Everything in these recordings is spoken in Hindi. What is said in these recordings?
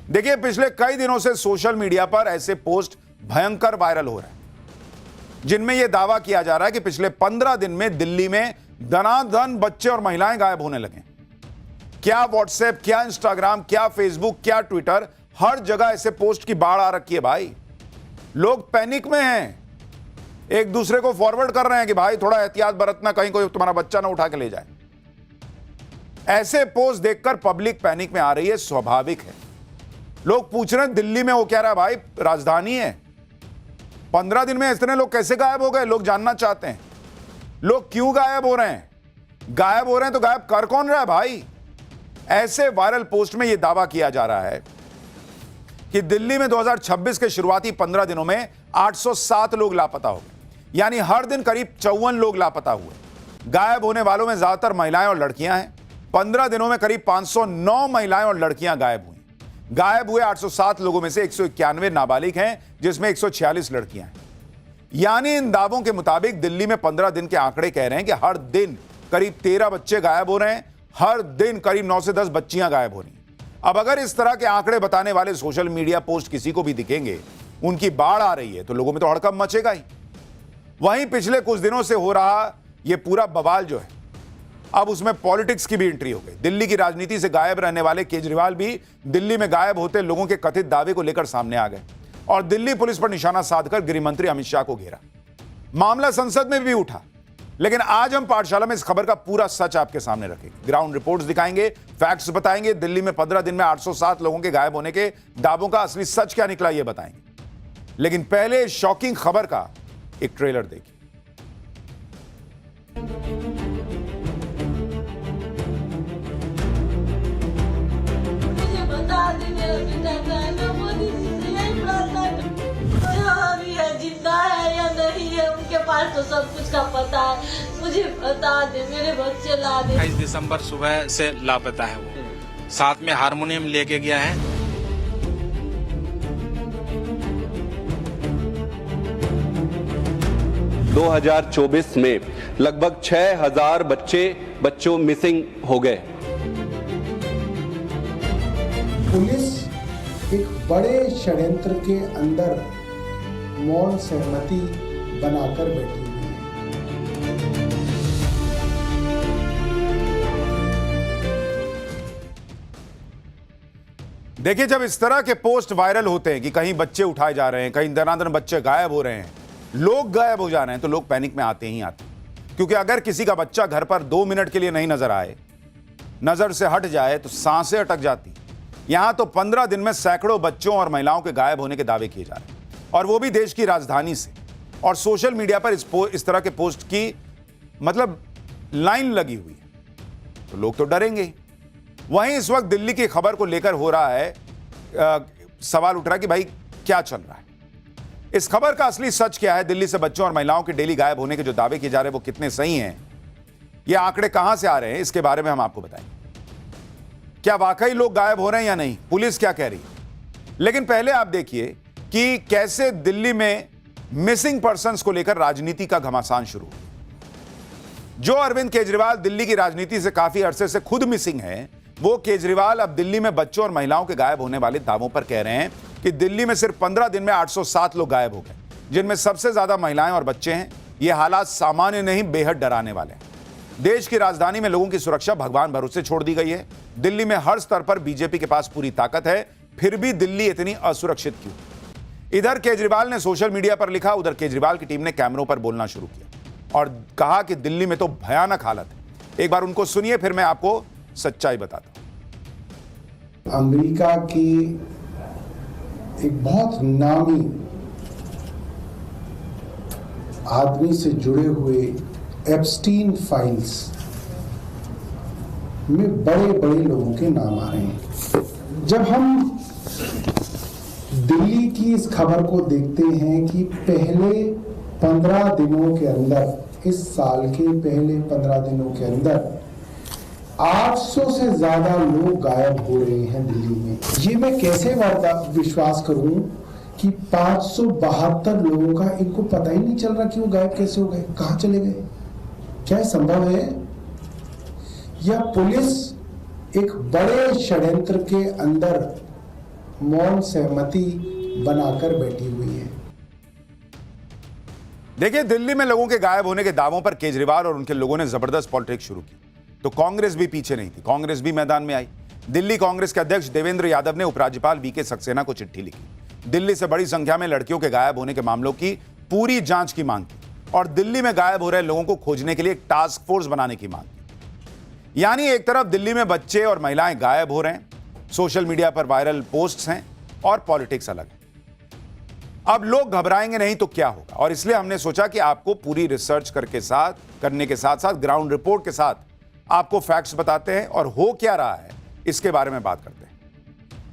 देखिए, पिछले कई दिनों से सोशल मीडिया पर ऐसे पोस्ट भयंकर वायरल हो रहे हैं जिनमें यह दावा किया जा रहा है कि पिछले 15 दिन में दिल्ली में दनादन बच्चे और महिलाएं गायब होने लगे। क्या व्हाट्सएप, क्या इंस्टाग्राम, क्या फेसबुक, क्या ट्विटर, हर जगह ऐसे पोस्ट की बाढ़ आ रखी है भाई। लोग पैनिक में हैं, एक दूसरे को फॉरवर्ड कर रहे हैं कि भाई थोड़ा एहतियात बरतना, कहीं कोई तुम्हारा बच्चा ना उठा के ले जाए। ऐसे पोस्ट देखकर पब्लिक पैनिक में आ रही है, स्वाभाविक है। लोग पूछ रहे हैं दिल्ली में, वो कह रहा है भाई राजधानी है, 15 दिन में इतने लोग कैसे गायब हो गए? लोग जानना चाहते हैं लोग क्यों गायब हो रहे हैं। गायब हो रहे हैं तो गायब कर कौन रहा है भाई? ऐसे वायरल पोस्ट में यह दावा किया जा रहा है कि दिल्ली में 2026 के शुरुआती 15 दिनों में 807 लोग लापता हो गए, यानी हर दिन करीब 54 लोग लापता हुए। गायब होने वालों में ज्यादातर महिलाएं और लड़कियां हैं। 15 दिनों में करीब 509 महिलाएं और लड़कियां गायब हुई। गायब हुए 807 लोगों में से 191 नाबालिग हैं, जिसमें 146 लड़कियां हैं। यानी इन दावों के मुताबिक दिल्ली में 15 दिन के आंकड़े कह रहे हैं कि हर दिन करीब 13 बच्चे गायब हो रहे हैं, हर दिन करीब 9 से 10 बच्चियां गायब हो रही हैं। अब अगर इस तरह के आंकड़े बताने वाले सोशल मीडिया पोस्ट किसी को भी दिखेंगे, उनकी बाढ़ आ रही है, तो लोगों में तो हड़कंप मचेगा ही। वहीं पिछले कुछ दिनों से हो रहा यह पूरा बवाल जो है, अब उसमें पॉलिटिक्स की भी एंट्री हो गई। दिल्ली की राजनीति से गायब रहने वाले केजरीवाल भी दिल्ली में गायब होते लोगों के कथित दावे को लेकर सामने आ गए और दिल्ली पुलिस पर निशाना साधकर गृह मंत्री अमित शाह को घेरा। मामला संसद में भी उठा, लेकिन आज हम पाठशाला में इस खबर का पूरा सच आपके सामने रखेंगे। ग्राउंड रिपोर्ट्स दिखाएंगे, फैक्ट्स बताएंगे, दिल्ली में 15 दिन में 807 लोगों के गायब होने के दावों का असली सच क्या निकला यह बताएंगे। लेकिन पहले शॉकिंग खबर का एक ट्रेलर देखिए। जिंदा है या नहीं है, उनके पास तो सब कुछ का पता है। मुझे बता दे, मेरे बच्चे ला दे। 22 दिसंबर सुबह से लापता है वो, साथ में हारमोनियम लेके गया है। दो 2024 में लगभग 6000 बच्चों मिसिंग हो गए। पुलिस एक बड़े षड्यंत्र के अंदर मौन सहमति बनाकर बैठी हुई है। देखिए, जब इस तरह के पोस्ट वायरल होते हैं कि कहीं बच्चे उठाए जा रहे हैं, कहीं दनादन बच्चे गायब हो रहे हैं, लोग गायब हो जा रहे हैं, तो लोग पैनिक में आते ही आते हैं। क्योंकि अगर किसी का बच्चा घर पर 2 मिनट के लिए नहीं नजर आए, नजर से हट जाए, तो सांसें अटक जाती। यहां तो 15 दिन में सैकड़ों बच्चों और महिलाओं के गायब होने के दावे किए जा रहे हैं, और वो भी देश की राजधानी से। और सोशल मीडिया पर इस तरह के पोस्ट की मतलब लाइन लगी हुई है, तो लोग तो डरेंगे ही। वहीं इस वक्त दिल्ली की खबर को लेकर हो रहा है सवाल उठ रहा है कि भाई क्या चल रहा है, इस खबर का असली सच क्या है। दिल्ली से बच्चों और महिलाओं के डेली गायब होने के जो दावे किए जा रहे हैं वो कितने सही हैं, ये आंकड़े कहां से आ रहे हैं, इसके बारे में हम आपको बताएंगे। क्या वाकई लोग गायब हो रहे हैं या नहीं, पुलिस क्या कह रही है। लेकिन पहले आप देखिए कि कैसे दिल्ली में मिसिंग पर्संस को लेकर राजनीति का घमासान शुरू। जो अरविंद केजरीवाल दिल्ली की राजनीति से काफी अरसे से खुद मिसिंग है, वो केजरीवाल अब दिल्ली में बच्चों और महिलाओं के गायब होने वाले दावों पर कह रहे हैं कि दिल्ली में सिर्फ 15 दिन में 807 लोग गायब हो गए, जिनमें सबसे ज्यादा महिलाएं और बच्चे हैं। ये हालात सामान्य नहीं, बेहद डराने वाले हैं। देश की राजधानी में लोगों की सुरक्षा भगवान भरोसे छोड़ दी गई है। दिल्ली में हर स्तर पर बीजेपी के पास पूरी ताकत है, फिर भी दिल्ली इतनी असुरक्षित क्यों? इधर केजरीवाल ने सोशल मीडिया पर लिखा, उधर केजरीवाल की टीम ने कैमरों पर बोलना शुरू किया और कहा कि दिल्ली में तो भयानक हालत है। एक बार उनको सुनिए, फिर मैं आपको सच्चाई बताता हूं। अमेरिका की एक बहुत नामी आदमी से जुड़े हुए एप्स्टीन फाइल्स में बड़े बड़े लोगों के नाम आ रहे हैं। जब हम दिल्ली की इस खबर को देखते हैं कि पहले 15 दिनों के अंदर, इस साल के पहले 15 दिनों के अंदर 800 से ज्यादा लोग गायब हो रहे हैं दिल्ली में, ये मैं कैसे विश्वास करूं कि 572 लोगों का इनको पता ही नहीं चल रहा कि वो गायब कैसे हो गए, कहां चले गए। क्या संभव है? या पुलिस एक बड़े षड्यंत्र के अंदर मौन सहमति बनाकर बैठी हुई है। देखिए, दिल्ली में लोगों के गायब होने के दावों पर केजरीवाल और उनके लोगों ने जबरदस्त पॉलिटिक्स शुरू की, तो कांग्रेस भी पीछे नहीं थी। कांग्रेस भी मैदान में आई। दिल्ली कांग्रेस के अध्यक्ष देवेंद्र यादव ने उपराज्यपाल वीके सक्सेना को चिट्ठी लिखी। दिल्ली से बड़ी संख्या में लड़कियों के गायब होने के मामलों की पूरी जांच की मांग की और दिल्ली में गायब हो रहे लोगों को खोजने के लिए एक टास्क फोर्स बनाने की मांग की। यानी एक तरफ दिल्ली में बच्चे और महिलाएं गायब हो रहे हैं, सोशल मीडिया पर वायरल पोस्ट्स हैं और पॉलिटिक्स अलग है। अब लोग घबराएंगे नहीं तो क्या होगा, और इसलिए हमने सोचा कि आपको पूरी रिसर्च करने के साथ साथ ग्राउंड रिपोर्ट के साथ आपको फैक्ट्स बताते हैं और हो क्या रहा है इसके बारे में बात करते हैं।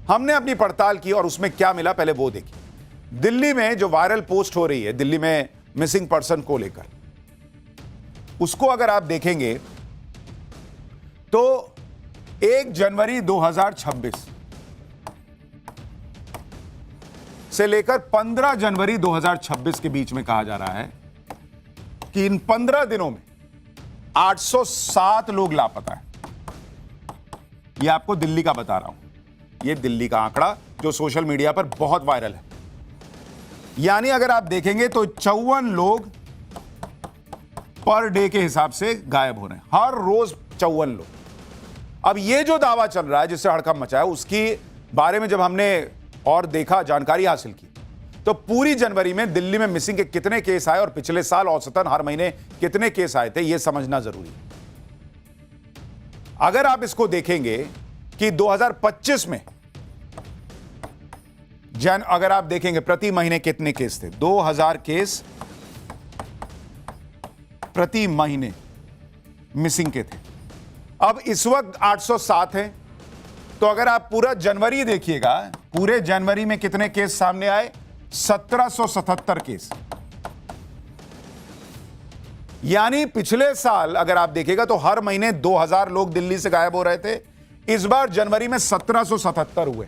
हमने अपनी पड़ताल की और उसमें क्या मिला पहले वो देखिए। दिल्ली में जो वायरल पोस्ट हो रही है दिल्ली में मिसिंग पर्सन को लेकर, उसको अगर आप देखेंगे तो 1 जनवरी 2026 से लेकर 15 जनवरी 2026 के बीच में कहा जा रहा है कि इन 15 दिनों में 807 लोग लापता हैं। यह आपको दिल्ली का बता रहा हूं, यह दिल्ली का आंकड़ा जो सोशल मीडिया पर बहुत वायरल है। यानी अगर आप देखेंगे तो 54 लोग पर डे के हिसाब से गायब हो रहे हैं, हर रोज 54 लोग। अब यह जो दावा चल रहा है जिससे हड़कंप मचा है, उसकी बारे में जब हमने और देखा, जानकारी हासिल की, तो पूरी जनवरी में दिल्ली में मिसिंग के कितने केस आए और पिछले साल औसतन हर महीने कितने केस आए थे, यह समझना जरूरी है। अगर आप इसको देखेंगे कि 2025 में अगर आप देखेंगे प्रति महीने कितने केस थे, 2000 केस प्रति महीने मिसिंग के थे। अब इस वक्त 807 हैं। तो अगर आप पूरा जनवरी देखिएगा, पूरे जनवरी में कितने केस सामने आए, 1777 केस। यानी पिछले साल अगर आप देखिएगा तो हर महीने 2000 लोग दिल्ली से गायब हो रहे थे, इस बार जनवरी में 1777 हुए।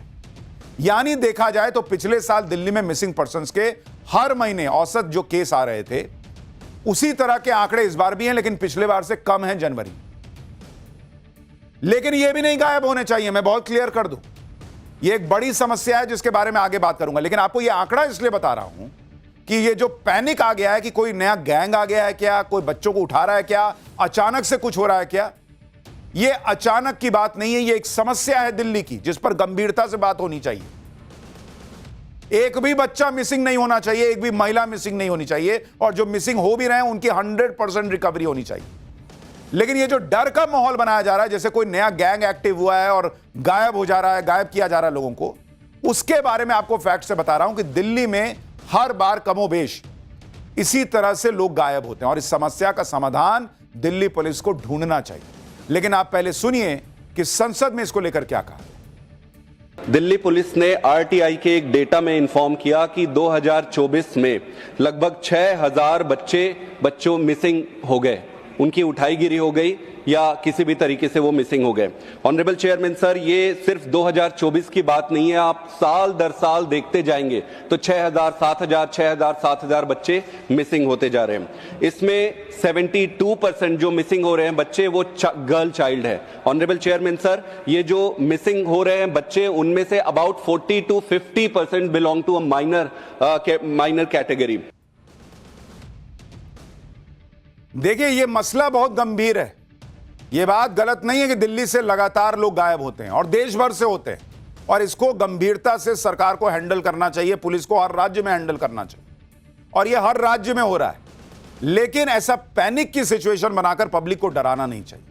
यानी देखा जाए तो पिछले साल दिल्ली में मिसिंग पर्संस के हर महीने औसत जो केस आ रहे थे, उसी तरह के आंकड़े इस बार भी हैं, लेकिन पिछले बार से कम है जनवरी। लेकिन यह भी नहीं गायब होने चाहिए, मैं बहुत क्लियर कर दूं, यह एक बड़ी समस्या है जिसके बारे में आगे बात करूंगा। लेकिन आपको यह आंकड़ा इसलिए बता रहा हूं कि यह जो पैनिक आ गया है कि कोई नया गैंग आ गया है क्या, कोई बच्चों को उठा रहा है क्या, अचानक से कुछ हो रहा है क्या, यह अचानक की बात नहीं है। यह एक समस्या है दिल्ली की जिस पर गंभीरता से बात होनी चाहिए। एक भी बच्चा मिसिंग नहीं होना चाहिए, एक भी महिला मिसिंग नहीं होनी चाहिए, और जो मिसिंग हो भी रहे हैं उनकी 100% रिकवरी होनी चाहिए। लेकिन ये जो डर का माहौल बनाया जा रहा है, जैसे कोई नया गैंग एक्टिव हुआ है और गायब हो जा रहा है, गायब किया जा रहा है लोगों को, उसके बारे में आपको फैक्ट से बता रहा हूं कि दिल्ली में हर बार कमोबेश इसी तरह से लोग गायब होते हैं और इस समस्या का समाधान दिल्ली पुलिस को ढूंढना चाहिए। लेकिन आप पहले सुनिए कि संसद में इसको लेकर क्या कहा। दिल्ली पुलिस ने आरटीआई के एक डेटा में इंफॉर्म किया कि 2024 में लगभग 6000 बच्चों मिसिंग हो गए, उनकी उठाईगिरी हो गई या किसी भी तरीके से वो मिसिंग हो गए। ऑनरेबल चेयरमैन सर, ये सिर्फ 2024 की बात नहीं है, आप साल दर साल देखते जाएंगे तो 6000, 7000 बच्चे मिसिंग होते जा रहे हैं। इसमें 72% जो मिसिंग हो रहे हैं बच्चे वो गर्ल चाइल्ड है। ऑनरेबल चेयरमैन सर, ये जो मिसिंग हो रहे हैं बच्चे, उनमें से about 40 to 50% belong to a minor category. देखिए, यह मसला बहुत गंभीर है। यह बात गलत नहीं है कि दिल्ली से लगातार लोग गायब होते हैं और देश भर से होते हैं, और इसको गंभीरता से सरकार को हैंडल करना चाहिए, पुलिस को हर राज्य में हैंडल करना चाहिए, और यह हर राज्य में हो रहा है। लेकिन ऐसा पैनिक की सिचुएशन बनाकर पब्लिक को डराना नहीं चाहिए।